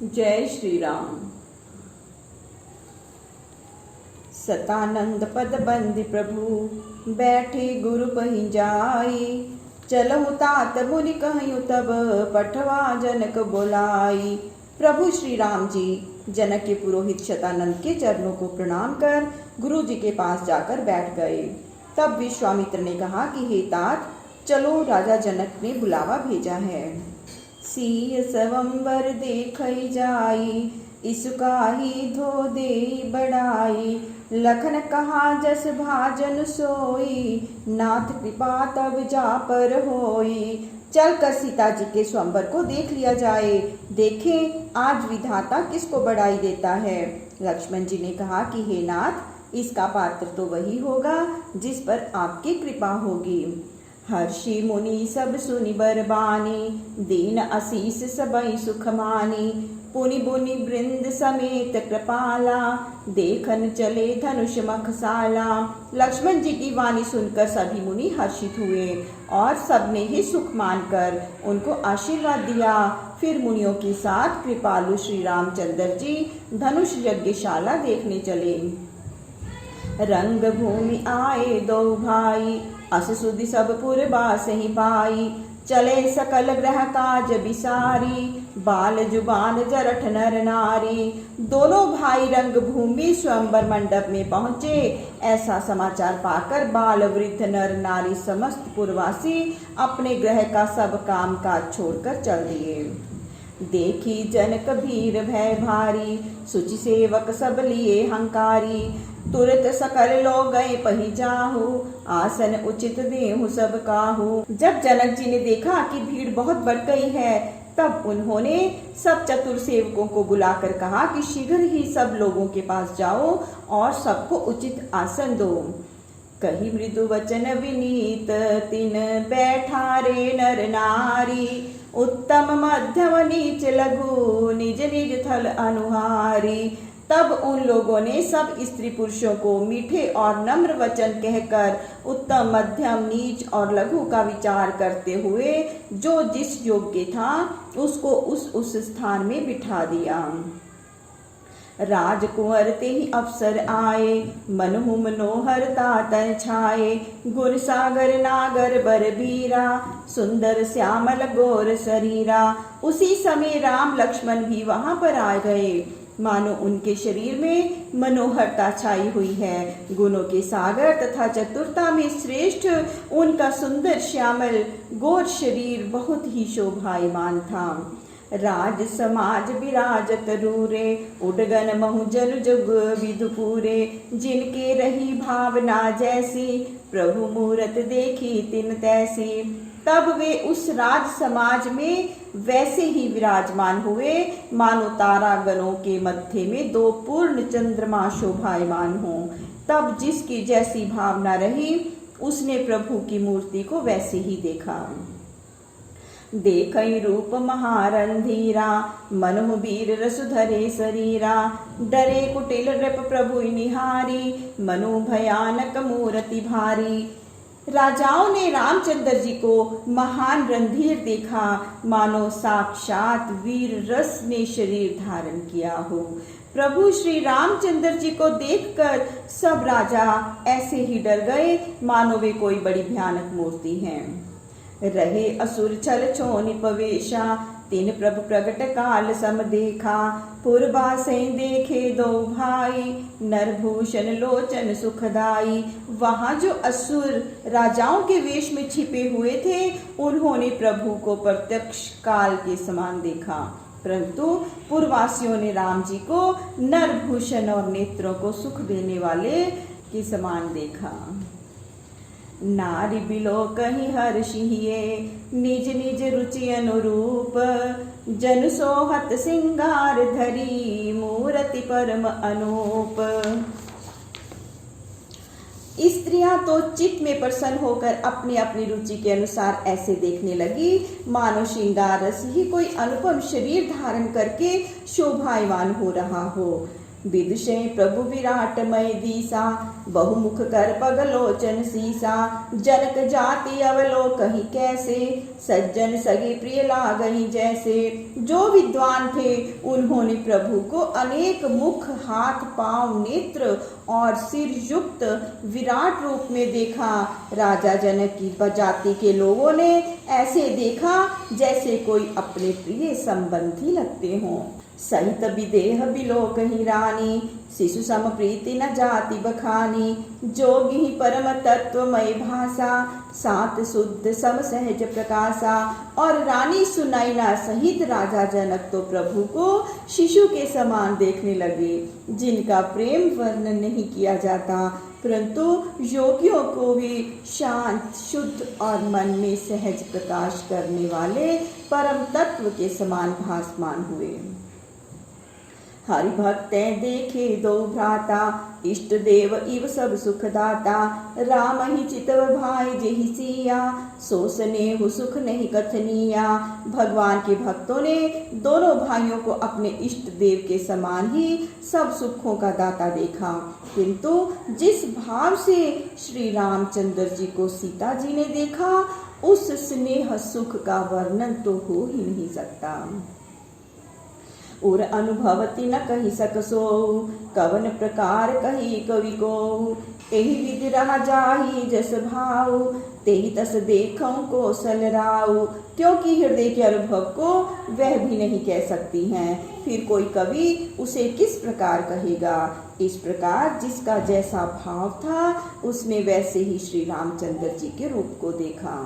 जय श्री राम। सतानंद पद बंदी प्रभु बैठे गुरु पहि जाई। चलहु तात मुनि कहूँ तब पठवा जनक बोलाई। प्रभु श्री राम जी जनक के पुरोहित शतानंद के चरणों को प्रणाम कर गुरु जी के पास जाकर बैठ गए। तब विश्वामित्र ने कहा कि हे तात, चलो, राजा जनक ने बुलावा भेजा है। सीय स्वयंवर देखई जाई, इसुकाही धो दे बड़ाई। लखन कहा जस भाजन सोई, नाथ कृपा तब जा पर होई। चल कर सीता जी के स्वयंवर को देख लिया जाए, देखें आज विधाता किसको बड़ाई देता है। लक्ष्मण जी ने कहा कि हे नाथ, इसका पात्र तो वही होगा जिस पर आपकी कृपा होगी। हर्षि मुनि सब सुनि बरबानी, दीन आशीष सबई सुख मानी। पुनि बुनि वृंद समेत कृपाला, देखन चले धनुष मखसाला। लक्ष्मण जी की वाणी सुनकर सभी मुनि हर्षित हुए और सबने ही सुख मानकर उनको आशीर्वाद दिया। फिर मुनियों के साथ कृपालु श्री रामचंद्र जी धनुष यज्ञशाला देखने चले। रंग भूमि आए दो भाई, अस सुधि सब पुर बासहि पाई। चले सकल ग्रह काज बिसारी, बाल जुबान जरठ नर नारी। दोनों भाई रंग भूमि स्वयंवर मंडप में पहुंचे। ऐसा समाचार पाकर बाल वृद्ध नर नारी समस्त पुरवासी अपने ग्रह का सब काम काज छोड़कर चल दिए। देखी जनक भीर भय भारी, सुचि सेवक सब लिए हंकारी। तुरत सकल लोग गए पही जाहु, आसन उचित देहु सब काहू। जब जनक जी ने देखा कि भीड़ बहुत बढ़ गई है, तब उन्होंने सब चतुर सेवकों को बुलाकर कहा कि शीघ्र ही सब लोगों के पास जाओ और सबको उचित आसन दो। कही मृदु वचन विनीत, तिन बैठा रे नर नारी। उत्तम मध्यम नीच लघु, निज निज थल अनुहारी। तब उन लोगों ने सब स्त्री पुरुषों को मीठे और नम्र वचन कहकर उत्तम, मध्यम, नीच और लघु का विचार करते हुए जो जिस योग्य था उसको उस स्थान में बिठा दिया। राजकुंवर ते ही अवसर आए, मनहु मनोहर तातन छाए। गुण सागर नागर बर बीरा, सुंदर श्यामल गोर शरीरा। उसी समय राम लक्ष्मण भी वहां पर आ गए। मानो उनके शरीर में मनोहरता छाई हुई है। गुणों के सागर तथा चतुरता में श्रेष्ठ उनका सुंदर श्यामल गोर शरीर बहुत ही शोभायमान था। राज समाज विराजत रूरे, उडगन महु जल जुग विदुपुरे। जिनके रही भावना जैसी, प्रभु मूरत देखी तिन तैसी। तब वे उस राज समाज में वैसे ही विराजमान हुए मानो तारागणों के मध्य में दो पूर्ण चंद्रमा शोभायमान हों। तब जिसकी जैसी भावना रही उसने प्रभु की मूर्ति को वैसे ही देखा। देखई रूप महारंधीरा, मनहु वीर रसु धरे शरीरा। डरे कुटिल नृप प्रभु निहारी, मनु भयानक मूर्ति भारी। राजाओं ने रामचंद्र जी को महान रणधीर देखा, मानो साक्षात वीर रस ने शरीर धारण किया हो। प्रभु श्री रामचंद्र जी को देखकर सब राजा ऐसे ही डर गए मानो वे कोई बड़ी भयानक मूर्ति हैं। रहे असुर छल छोनि पवेशा, तीन प्रभु प्रगट काल सम देखा। पूर्वा से देखे दो भाई, नरभूषण लोचन सुखदाई। वहां जो असुर राजाओं के वेश में छिपे हुए थे उन्होंने प्रभु को प्रत्यक्ष काल के समान देखा, परंतु पूर्ववासियों ने राम जी को नरभूषण और नेत्रों को सुख देने वाले के समान देखा। नारी बिलो कहीं हर्षिये, निज निज रुचि अनुरूप। जन सोहत सिंगार धरी, मूर्ति परम अनूप। स्त्रियां तो चित्त में प्रसन्न होकर अपनी अपनी रुचि के अनुसार ऐसे देखने लगी मानो श्रृंगार रस ही कोई अनुपम शरीर धारण करके शोभायमान हो रहा हो। विदुषे प्रभु विराटमय दीसा, बहुमुख कर पगलोचन सीसा। जनक जाति अवलोकहि कैसे, सज्जन सगे प्रिय लागहि जैसे। जो विद्वान थे उन्होंने प्रभु को अनेक मुख, हाथ, पांव, नेत्र और सिर युक्त विराट रूप में देखा। राजा जनक की जाति के लोगों ने ऐसे देखा जैसे कोई अपने प्रिय संबंधी लगते हों। सहित विदेह बिलोकहि रानी, शिशु सम प्रीति न जाति बखानी। जोगी परम तत्वमय भाषा, सात शुद्ध सम सहज प्रकाशा। और रानी सुनैना सहित राजा जनक तो प्रभु को शिशु के समान देखने लगे, जिनका प्रेम वर्णन नहीं किया जाता, परंतु योगियों को भी शांत, शुद्ध और मन में सहज प्रकाश करने वाले परम तत्व के समान भासमान हुए। हरि भक्ते देखे दो भ्राता, इष्ट देव इव सब सुखदाता। राम ही चितव भाई जेहि सिया, सो स्नेह सुख नहीं कथनिया। भगवान के भक्तों ने दोनों भाइयों को अपने इष्ट देव के समान ही सब सुखों का दाता देखा, किंतु जिस भाव से श्री रामचंद्र जी को सीता जी ने देखा, उस स्नेह सुख का वर्णन तो हो ही नहीं सकता। और अनुभवती न कही सकसो, कवन प्रकार कही कवि को। एहि विधि रहा जाहि जस भाव, तेहि तस देखऊं कौशल राव। क्योंकि हृदय के अनुभव को वह भी नहीं कह सकती हैं, फिर कोई कवि उसे किस प्रकार कहेगा। इस प्रकार जिसका जैसा भाव था, उसने वैसे ही श्री रामचंद्र जी के रूप को देखा।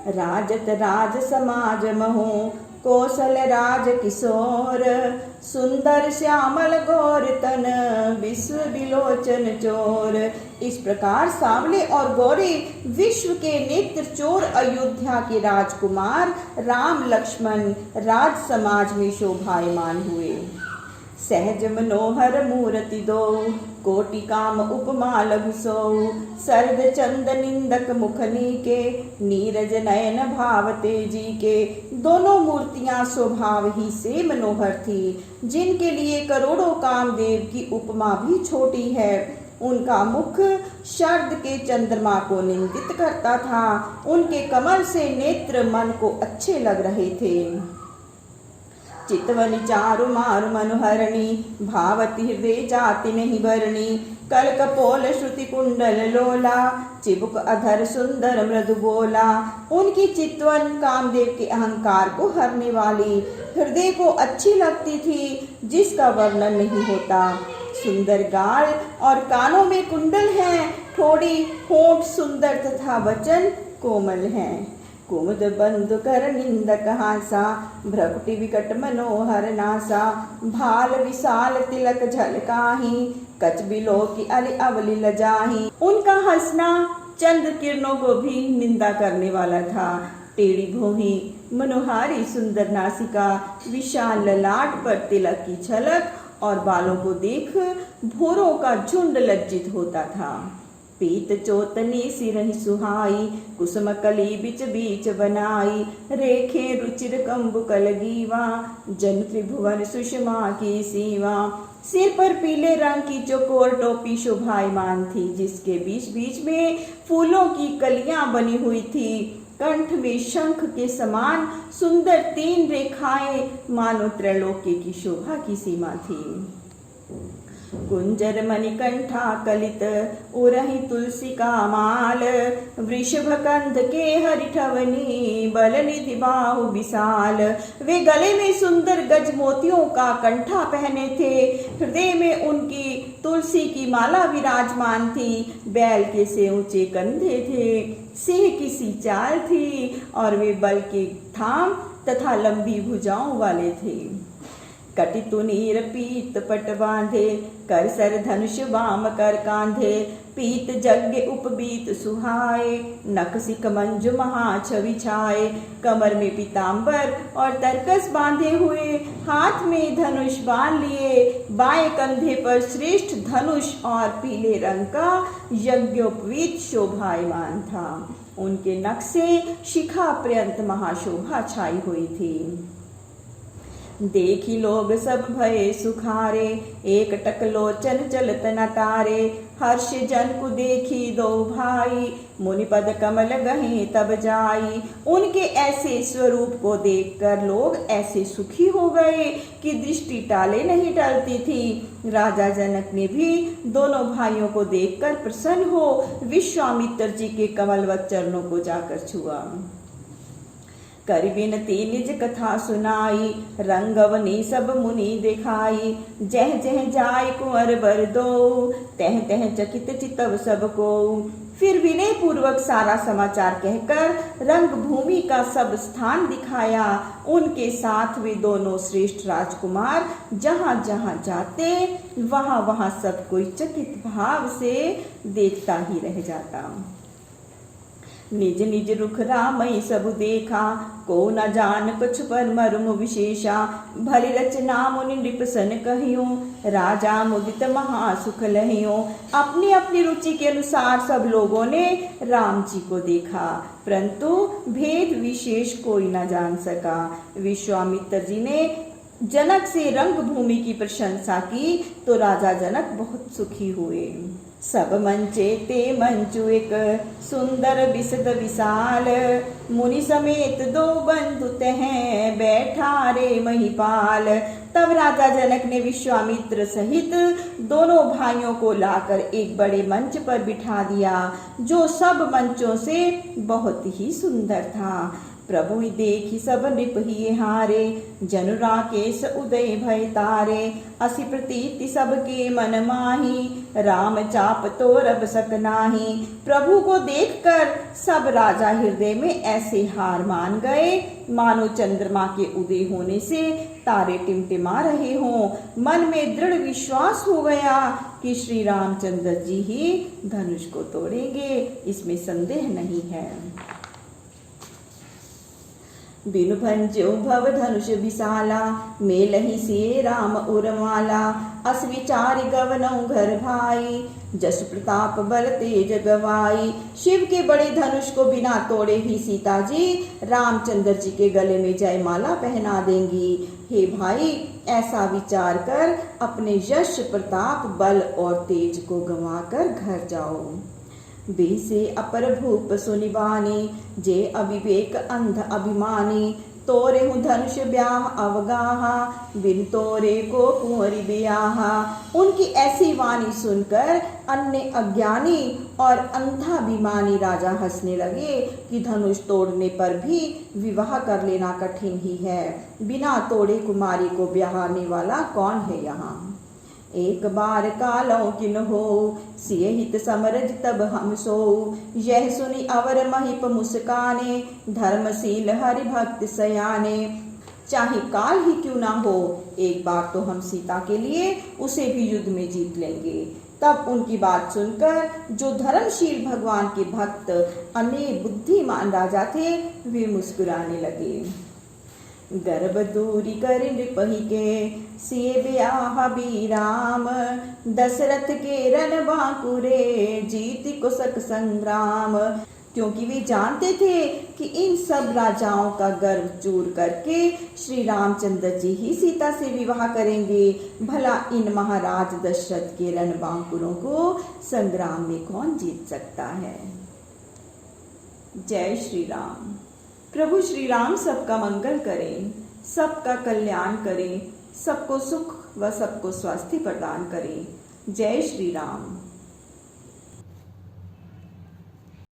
राजत राज समाज महो, कौशल राज किशोर। सुंदर श्यामल गौर तन, विश्व बिलोचन चोर। इस प्रकार सांवले और गौरे विश्व के नेत्र चोर अयोध्या के राजकुमार राम लक्ष्मण राज समाज में शोभायमान हुए। सहज मनोहर मूर्ति दो, कोटि काम उपमा लघु सो। सर्द चंद निंदक मुखनी के, नीरज नयन भाव तेजी के। दोनों मूर्तियां स्वभाव ही से मनोहर थी, जिनके लिए करोड़ों कामदेव की उपमा भी छोटी है। उनका मुख शरद के चंद्रमा को निंदित करता था। उनके कमल से नेत्र मन को अच्छे लग रहे थे। चितवनि चारु मारु मनोहरणी, भावति हृदय जाति नहीं बरणी। कल कपोल श्रुति कुंडल लोला, चिबुक अधर सुंदर मृदु बोला। उनकी चितवन कामदेव के अहंकार को हरने वाली, हृदय को अच्छी लगती थी, जिसका वर्णन नहीं होता। सुंदर गाल और कानों में कुंडल हैं, थोड़ी होंठ सुंदर तथा वचन कोमल हैं। कुमुद बंधु कर निंदक हासा, भ्रकुटि विकट मनोहर नासा। भाल विशाल तिलक झलकाही, कच बिलो की अली अवली लजाही। उनका हंसना चंद्र किरणों को भी निंदा करने वाला था। टेढ़ी भौही, मनोहारी सुंदर नासिका, विशाल ललाट पर तिलक की झलक और बालों को देख भोरों का झुंड लज्जित होता था। पीत चोतनी सिरहि सुहाई, कुसुम कली बिच बीच बनाई। रेखे रुचिर कंबु कलगीवा, जन त्रिभुवन सुषमा की सीवा। सिर पर पीले रंग की चौकोर टोपी शोभायमान थी, जिसके बीच बीच में फूलों की कलियां बनी हुई थी। कंठ में शंख के समान सुंदर 3 रेखाएं मानो त्रैलोक्य की शोभा की सीमा थी। कुंजर मणिकंठा कलित, उरहि तुलसी का माल। वृषभ कंध के हरिठवनी, बल निधि बाहु विशाल। वे गले में सुंदर गज मोतियों का कंठा पहने थे। हृदय में उनकी तुलसी की माला विराजमान थी। बैल के से ऊंचे कंधे थे, सिंह की सी चाल थी और वे बल के थाम तथा लंबी भुजाओं वाले थे। कटि तुनीर पीत पट बांधे, कर सर धनुष वाम कर कांधे। पीत यज्ञ उपबीत सुहाए, नख सिक मंजु महा छवि छाए। कमर में पीतांबर और तरकस बांधे हुए, हाथ में धनुष बांध लिए। बाएं कंधे पर श्रेष्ठ धनुष और पीले रंग का यज्ञोपवीत शोभायमान था। उनके नख से शिखा पर्यंत महाशोभा छाई हुई थी। देखी लोग सब भये सुखारे, एक टक लोचन चलत न तारे। हर्ष जन को देखी दो भाई, मुनिपद कमल गहे तब जाई। उनके ऐसे स्वरूप को देखकर लोग ऐसे सुखी हो गए कि दृष्टि टाले नहीं टलती थी। राजा जनक ने भी दोनों भाइयों को देखकर प्रसन्न हो विश्वामित्र जी के कमलवत चरणों को जाकर छुआ। कर विनती निज कथा सुनाई, रंगवनी सब मुनि दिखाई। जह जह जाय कुंवर बर दो, तह तह चकित चितव सबको। फिर विनय पूर्वक सारा समाचार कहकर रंग भूमि का सब स्थान दिखाया। उनके साथ वे दोनों श्रेष्ठ राजकुमार जहां जहां जाते वहां वहां सब कोई चकित भाव से देखता ही रह जाता। निज निज रुख रामई सब देखा, को न जान कुछ पर मर्म विशेषा। भली रचना मुनि नृप सन कहियो, राजा मुदित महासुख लहियो। अपनी अपनी रुचि के अनुसार सब लोगों ने राम जी को देखा, परंतु भेद विशेष कोई न जान सका। विश्वामित्र जी ने जनक से रंग भूमि की प्रशंसा की तो राजा जनक बहुत सुखी हुए। सब मंचे ते मंचु एक सुंदर विशद विशाल, मुनि समेत दो बंधु तह बैठा रे महिपाल। तब राजा जनक ने विश्वामित्र सहित दोनों भाइयों को लाकर एक बड़े मंच पर बिठा दिया, जो सब मंचों से बहुत ही सुंदर था। प्रभु देखी सब नृप ही हारे, जनु राकेश उदय भय तारे। असी प्रतीति सबके मन माही, राम चाप तो रब सक नाही। प्रभु को देखकर सब राजा हृदय में ऐसे हार मान गए मानो चंद्रमा के उदय होने से तारे टिमटिमा रहे हों। मन में दृढ़ विश्वास हो गया कि श्री रामचंद्र जी ही धनुष को तोड़ेंगे, इसमें संदेह नहीं है। बिनु भंजो भव धनुष विशाला, मेलहि से राम उरमाला। अस विचारि गवनौ घर भाई, जस प्रताप बल तेज गवाई। शिव के बड़े धनुष को बिना तोड़े ही सीता जी रामचंद्र जी के गले में जयमाला पहना देंगी। हे भाई, ऐसा विचार कर अपने यश प्रताप बल और तेज को गंवाकर घर जाओ। बेसे अपर भूप सुनिबानी, जे अविवेक अंध अभिमानी। तोरे हूँ धनुष ब्याह अवगाहा, बिन तोरे को कुंवरी ब्याहा। उनकी ऐसी वाणी सुनकर अन्य अज्ञानी और अंधाभिमानी राजा हंसने लगे कि धनुष तोड़ने पर भी विवाह कर लेना कठिन ही है। बिना तोड़े कुमारी को ब्याहने वाला कौन है यहाँ। एक बार कालों किन हो, सिय हित समरज तब हम सो। यह सुनी अवर महिप मुस्काने, धर्मशील हरि भक्त सयाने। चाहे काल ही क्यों ना हो, एक बार तो हम सीता के लिए उसे भी युद्ध में जीत लेंगे। तब उनकी बात सुनकर जो धर्मशील भगवान के भक्त अनेक बुद्धिमान राजा थे वे मुस्कुराने लगे। गर्भ दूरी कर नृपहि के, सिए ब्याह बीराम। दशरथ के रन बांकुरे, जीति कुशक संग्राम। क्योंकि वे जानते थे कि इन सब राजाओं का गर्व चूर करके श्री रामचंद्र जी ही सीता से विवाह करेंगे। भला इन महाराज दशरथ के रण बांकुरों को संग्राम में कौन जीत सकता है। जय श्री राम। प्रभु श्री राम सबका मंगल करें, सबका कल्याण करें, सबको सुख व सबको स्वास्थ्य प्रदान करें। जय श्री राम।